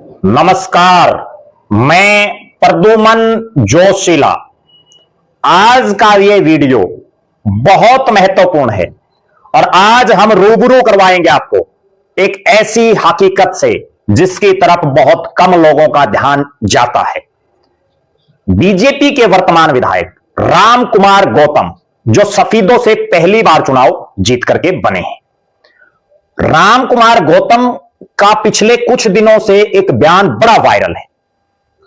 नमस्कार, मैं प्रद्युमन जोशीला। आज का ये वीडियो बहुत महत्वपूर्ण है और आज हम रूबरू करवाएंगे आपको एक ऐसी हकीकत से जिसकी तरफ बहुत कम लोगों का ध्यान जाता है। बीजेपी के वर्तमान विधायक राम कुमार गौतम, जो सफीदों से पहली बार चुनाव जीत करके बने हैं। राम कुमार गौतम का पिछले कुछ दिनों से एक बयान बड़ा वायरल है,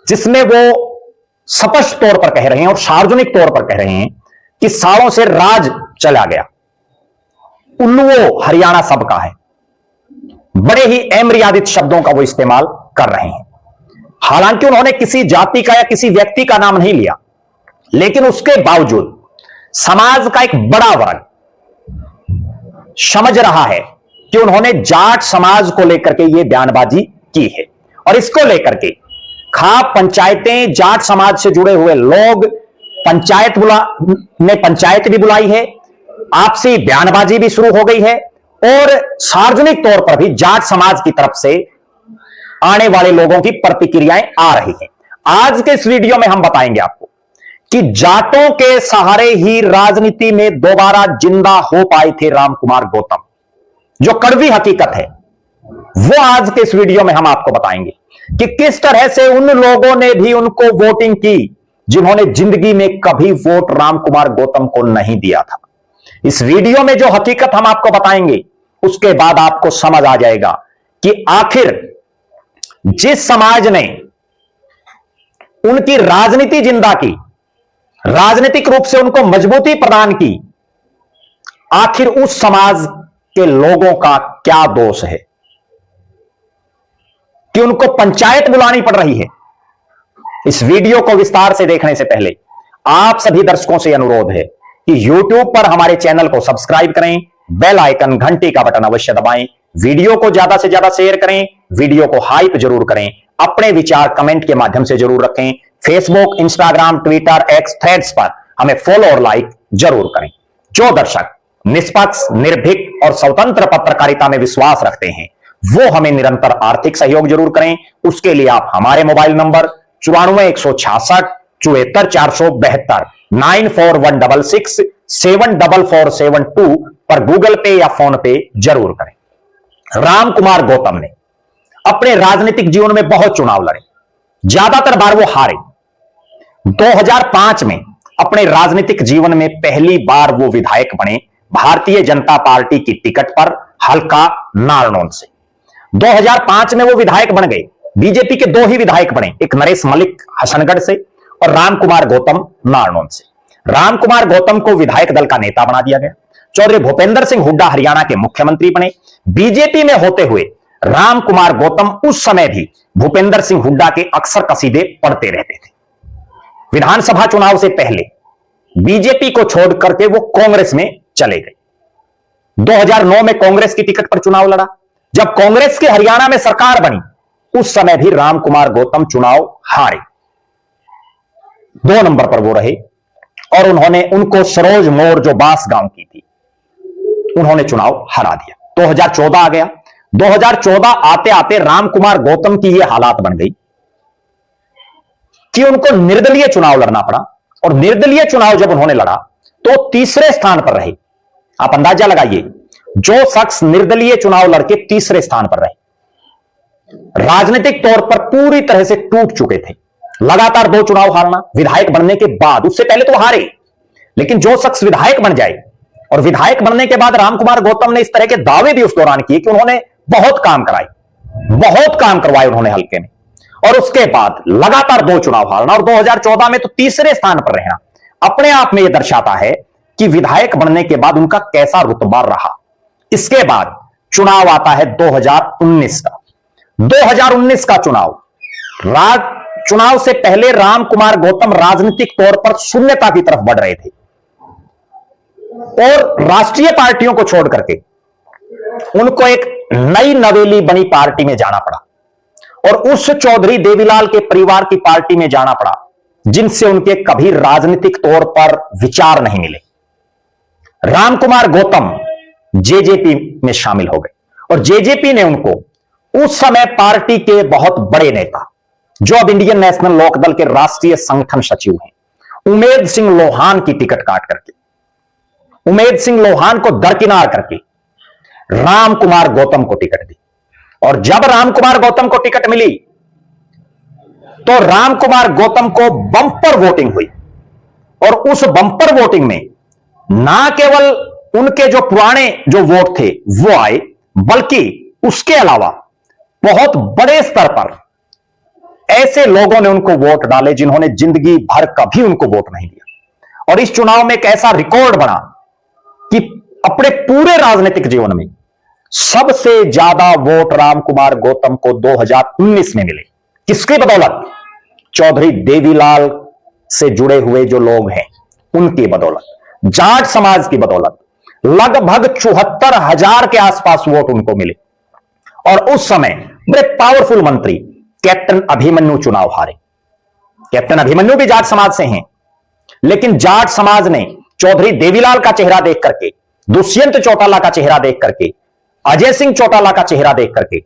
जिसमें वो स्पष्ट तौर पर कह रहे हैं और सार्वजनिक तौर पर कह रहे हैं कि सालों से राज चला गया, उल्लुओं हरियाणा सबका है। बड़े ही अमर्यादित शब्दों का वो इस्तेमाल कर रहे हैं। हालांकि उन्होंने किसी जाति का या किसी व्यक्ति का नाम नहीं लिया, लेकिन उसके बावजूद समाज का एक बड़ा वर्ग समझ रहा है कि उन्होंने जाट समाज को लेकर के यह बयानबाजी की है और इसको लेकर के खाप पंचायतें, जाट समाज से जुड़े हुए लोग पंचायत भी बुलाई है, आपसी बयानबाजी भी शुरू हो गई है और सार्वजनिक तौर पर भी जाट समाज की तरफ से आने वाले लोगों की प्रतिक्रियाएं आ रही हैं। आज के इस वीडियो में हम बताएंगे आपको कि जाटों के सहारे ही राजनीति में दोबारा जिंदा हो पाए थे राम कुमार गौतम। जो कड़वी हकीकत है वो आज के इस वीडियो में हम आपको बताएंगे कि किस तरह से उन लोगों ने भी उनको वोटिंग की जिन्होंने जिंदगी में कभी वोट राम कुमार गौतम को नहीं दिया था। इस वीडियो में जो हकीकत हम आपको बताएंगे उसके बाद आपको समझ आ जाएगा कि आखिर जिस समाज ने उनकी राजनीति जिंदा की, राजनीतिक रूप से उनको मजबूती प्रदान की, आखिर उस समाज के लोगों का क्या दोष है कि उनको पंचायत बुलानी पड़ रही है। इस वीडियो को विस्तार से देखने से पहले आप सभी दर्शकों से अनुरोध है कि YouTube पर हमारे चैनल को सब्सक्राइब करें, बेल आइकन घंटी का बटन अवश्य दबाएं, वीडियो को ज्यादा से ज्यादा शेयर करें, वीडियो को हाइप जरूर करें, अपने विचार कमेंट के माध्यम से जरूर रखें। Facebook, Instagram, Twitter, x, threads पर हमें फॉलो और लाइक जरूर करें। जो दर्शक निष्पक्ष, निर्भीक और स्वतंत्र पत्रकारिता में विश्वास रखते हैं वो हमें निरंतर आर्थिक सहयोग जरूर करें। उसके लिए आप हमारे मोबाइल नंबर 94 166 74 472 94 166 74472 पर गूगल पे या फोन पे जरूर करें। राम कुमार गौतम ने अपने राजनीतिक जीवन में बहुत चुनाव लड़े, ज्यादातर बार वो हारे। 2005 में अपने राजनीतिक जीवन में पहली बार वो विधायक बने भारतीय जनता पार्टी की टिकट पर हल्का नारनौल से। 2005 में वो विधायक बन गए। बीजेपी के दो ही विधायक बने, एक नरेश मलिक हसनगढ़ से और राम कुमार गौतम नारनौल से। राम कुमार गौतम को विधायक दल का नेता बना दिया गया। चौधरी भूपेंद्र सिंह हुड्डा हरियाणा के मुख्यमंत्री बने। बीजेपी में होते हुए राम कुमार गौतम उस समय भी भूपेंद्र सिंह हुड्डा के अक्सर कसीदे पढ़ते रहते थे। विधानसभा चुनाव से पहले बीजेपी को छोड़ करके वो कांग्रेस में चले गए। 2009 में कांग्रेस की टिकट पर चुनाव लड़ा। जब कांग्रेस की हरियाणा में सरकार बनी उस समय भी राम कुमार गौतम चुनाव हारे, 2 नंबर पर वो रहे और उनको सरोज मोर जो बांस गांव की थी उन्होंने चुनाव हरा दिया। 2014 आ गया। 2014 आते आते राम कुमार गौतम की यह हालात बन गई कि उनको निर्दलीय चुनाव लड़ना पड़ा और निर्दलीय चुनाव जब उन्होंने लड़ा तो तीसरे स्थान पर रहे। आप अंदाजा लगाइए, जो शख्स निर्दलीय चुनाव लड़के तीसरे स्थान पर रहे, राजनीतिक तौर पर पूरी तरह से टूट चुके थे। लगातार 2 चुनाव हारना विधायक बनने के बाद, उससे पहले तो हारे, लेकिन जो शख्स विधायक बन जाए और विधायक बनने के बाद राम कुमार गौतम ने इस तरह के दावे भी उस दौरान किए कि उन्होंने बहुत काम कराए, बहुत काम करवाए उन्होंने हल्के में, और उसके बाद लगातार 2 चुनाव हारना और 2014 में तो तीसरे स्थान पर रहना अपने आप में यह दर्शाता है कि विधायक बनने के बाद उनका कैसा रुतबा रहा। इसके बाद चुनाव आता है 2019 का। 2019 का चुनाव से पहले राम कुमार गौतम राजनीतिक तौर पर शून्यता की तरफ बढ़ रहे थे और राष्ट्रीय पार्टियों को छोड़ करके उनको एक नई नवेली बनी पार्टी में जाना पड़ा और उस चौधरी देवीलाल के परिवार की पार्टी में जाना पड़ा जिनसे उनके कभी राजनीतिक तौर पर विचार नहीं मिले। राम कुमार गौतम जेजेपी में शामिल हो गए और जेजेपी ने उनको उस समय पार्टी के बहुत बड़े नेता, जो अब इंडियन नेशनल लोकदल के राष्ट्रीय संगठन सचिव हैं, उमेद सिंह लोहान की टिकट काट करके, उमेद सिंह लोहान को दरकिनार करके राम कुमार गौतम को टिकट दी। और जब राम कुमार गौतम को टिकट मिली तो राम कुमार गौतम को बंपर वोटिंग हुई। और उस बंपर वोटिंग में ना केवल उनके जो पुराने जो वोट थे वो आए, बल्कि उसके अलावा बहुत बड़े स्तर पर ऐसे लोगों ने उनको वोट डाले जिन्होंने जिंदगी भर कभी उनको वोट नहीं दिया। और इस चुनाव में एक ऐसा रिकॉर्ड बना कि अपने पूरे राजनीतिक जीवन में सबसे ज्यादा वोट राम कुमार गौतम को 2019 में मिले। किसकी बदौलत? चौधरी देवीलाल से जुड़े हुए जो लोग हैं उनकी बदौलत, जाट समाज की बदौलत लगभग 74,000 के आसपास वोट उनको मिले। और उस समय बड़े पावरफुल मंत्री कैप्टन अभिमन्यु चुनाव हारे। कैप्टन अभिमन्यु भी जाट समाज से हैं, लेकिन जाट समाज ने चौधरी देवीलाल का चेहरा देख करके, दुष्यंत चौटाला का चेहरा देख करके, अजय सिंह चौटाला का चेहरा देख करके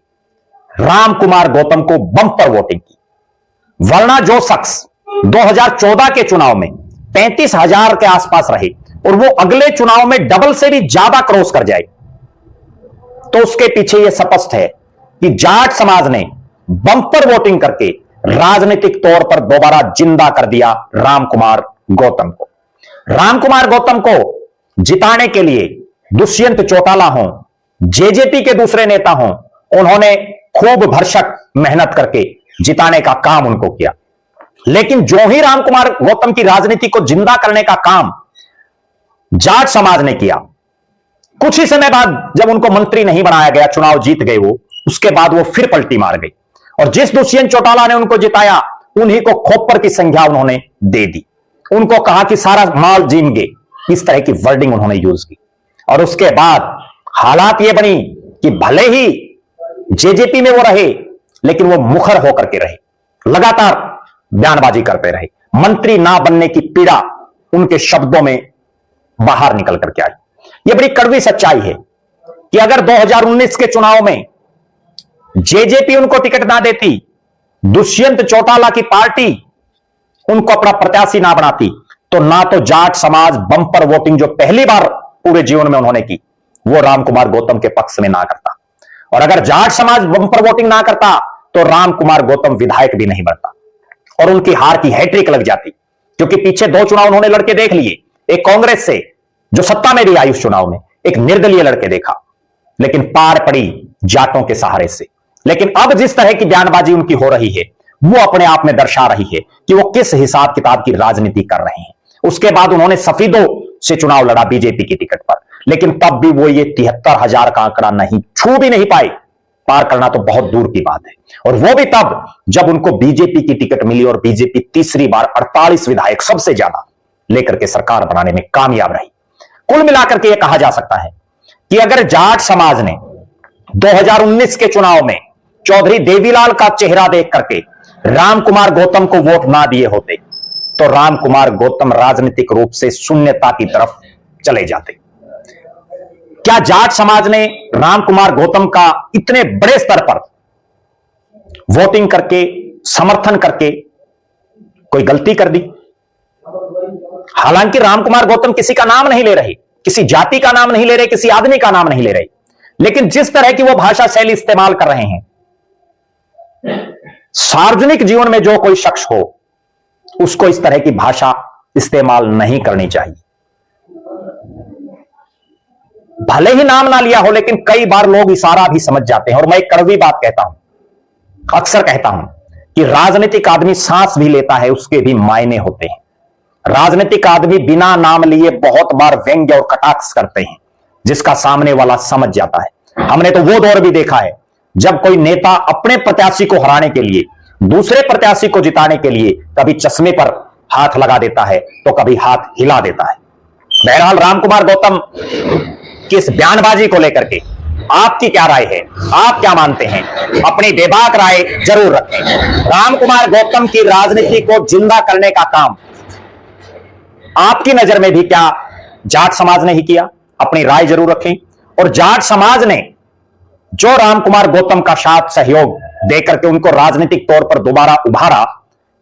राम कुमार गौतम को बंपर वोटिंग की। वरना जो शख्स 2014 के चुनाव में 35,000 के आसपास रहे और वो अगले चुनाव में डबल से भी ज्यादा क्रॉस कर जाए, तो उसके पीछे यह स्पष्ट है कि जाट समाज ने बंपर वोटिंग करके राजनीतिक तौर पर दोबारा जिंदा कर दिया राम कुमार गौतम को। राम कुमार गौतम को जिताने के लिए दुष्यंत चौटाला हो, जेजेपी के दूसरे नेता हों, उन्होंने खूब भरसक मेहनत करके जिताने का काम उनको किया। लेकिन जो ही राम कुमार गौतम की राजनीति को जिंदा करने का काम जाट समाज ने किया, कुछ ही समय बाद जब उनको मंत्री नहीं बनाया गया, चुनाव जीत गए वो, उसके बाद वो फिर पलटी मार गई। और जिस दुष्यंत चौटाला ने उनको जिताया, उन्हीं को खोपर की संख्या उन्होंने दे दी। उनको कहा कि सारा माल जीमेंगे, इस तरह की वर्डिंग उन्होंने यूज की। और उसके बाद हालात ये बनी कि भले ही जेजेपी में वो रहे, लेकिन वो मुखर होकर के रहे, लगातार बयानबाजी करते रहे। मंत्री ना बनने की पीड़ा उनके शब्दों में बाहर निकल करके आई। यह बड़ी कड़वी सच्चाई है कि अगर 2019 के चुनाव में जेजेपी उनको टिकट ना देती, दुष्यंत चौटाला की पार्टी उनको अपना प्रत्याशी ना बनाती, तो ना तो जाट समाज बंपर वोटिंग जो पहली बार पूरे जीवन में उन्होंने की, वो राम कुमार गौतम के पक्ष में ना करता। और अगर जाट समाज बंपर वोटिंग ना करता, तो राम कुमार गौतम विधायक भी नहीं बनता और उनकी हार की हैट्रिक लग जाती। क्योंकि पीछे 2 चुनाव उन्होंने लड़के देख लिए, एक कांग्रेस से जो सत्ता में भी आई उस चुनाव में, एक निर्दलीय लड़के देखा, लेकिन पार पड़ी जाटों के सहारे से। लेकिन अब जिस तरह की बयानबाजी उनकी हो रही है, वो अपने आप में दर्शा रही है कि वो किस हिसाब किताब की राजनीति कर रहे हैं। उसके बाद उन्होंने सफीदों से चुनाव लड़ा बीजेपी की टिकट पर, लेकिन तब भी वो ये 73,000 का आंकड़ा नहीं छू भी नहीं पाए। पार करना तो बहुत दूर की बात है। और वो भी तब जब उनको बीजेपी की टिकट मिली और बीजेपी तीसरी बार 48 विधायक, सबसे ज्यादा, लेकर के सरकार बनाने में कामयाब रही। कुल मिलाकर के यह कहा जा सकता है कि अगर जाट समाज ने 2019 के चुनाव में चौधरी देवीलाल का चेहरा देख करके राम कुमार गौतम को वोट ना दिए होते, तो राम कुमार गौतम राजनीतिक रूप से शून्यता की तरफ चले जाते। क्या जाट समाज ने राम कुमार गौतम का इतने बड़े स्तर पर वोटिंग करके, समर्थन करके कोई गलती कर दी? हालांकि राम कुमार गौतम किसी का नाम नहीं ले रहे, किसी जाति का नाम नहीं ले रहे, किसी आदमी का नाम नहीं ले रहे, लेकिन जिस तरह की वो भाषा शैली इस्तेमाल कर रहे हैं, सार्वजनिक जीवन में जो कोई शख्स हो उसको इस तरह की भाषा इस्तेमाल नहीं करनी चाहिए। भले ही नाम ना लिया हो, लेकिन कई बार लोग इशारा भी समझ जाते हैं। और मैं एक कड़वी बात कहता हूं, अक्सर कहता हूं कि राजनीतिक आदमी सांस भी लेता है, उसके भी मायने होते हैं। राजनीतिक आदमी बिना नाम लिए बहुत बार व्यंग्य और कटाक्ष करते हैं, जिसका सामने वाला समझ जाता है। हमने तो वो दौर भी देखा है जब कोई नेता अपने प्रत्याशी को हराने के लिए, दूसरे प्रत्याशी को जिताने के लिए कभी चश्मे पर हाथ लगा देता है तो कभी हाथ हिला देता है। बहरहाल राम कुमार गौतम की इस बयानबाजी को लेकर के आपकी क्या राय है? आप क्या मानते हैं? अपनी बेबाक राय जरूर रखें। राम कुमार गौतम की राजनीति को जिंदा करने का काम आपकी नजर में भी क्या जाट समाज ने ही किया? अपनी राय जरूर रखें। और जाट समाज ने जो रामकुमार गौतम का साथ सहयोग देकर के उनको राजनीतिक तौर पर दोबारा उभारा,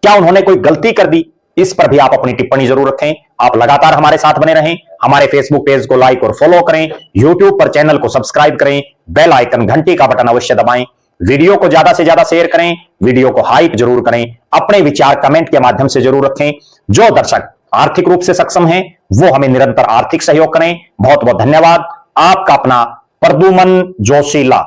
क्या उन्होंने कोई गलती कर दी? इस पर भी आप अपनी टिप्पणी जरूर रखें। आप लगातार हमारे साथ बने रहें। हमारे फेसबुक पेज को लाइक और फॉलो करें, यूट्यूब पर चैनल को सब्सक्राइब करें, बेल आइकन घंटी का बटन अवश्य दबाएं, वीडियो को ज्यादा से ज्यादा शेयर करें, वीडियो को हाइप जरूर करें, अपने विचार कमेंट के माध्यम से जरूर रखें। जो दर्शक आर्थिक रूप से सक्षम हैं वो हमें निरंतर आर्थिक सहयोग करें। बहुत बहुत धन्यवाद। आपका अपना प्रद्युमन जोशीला।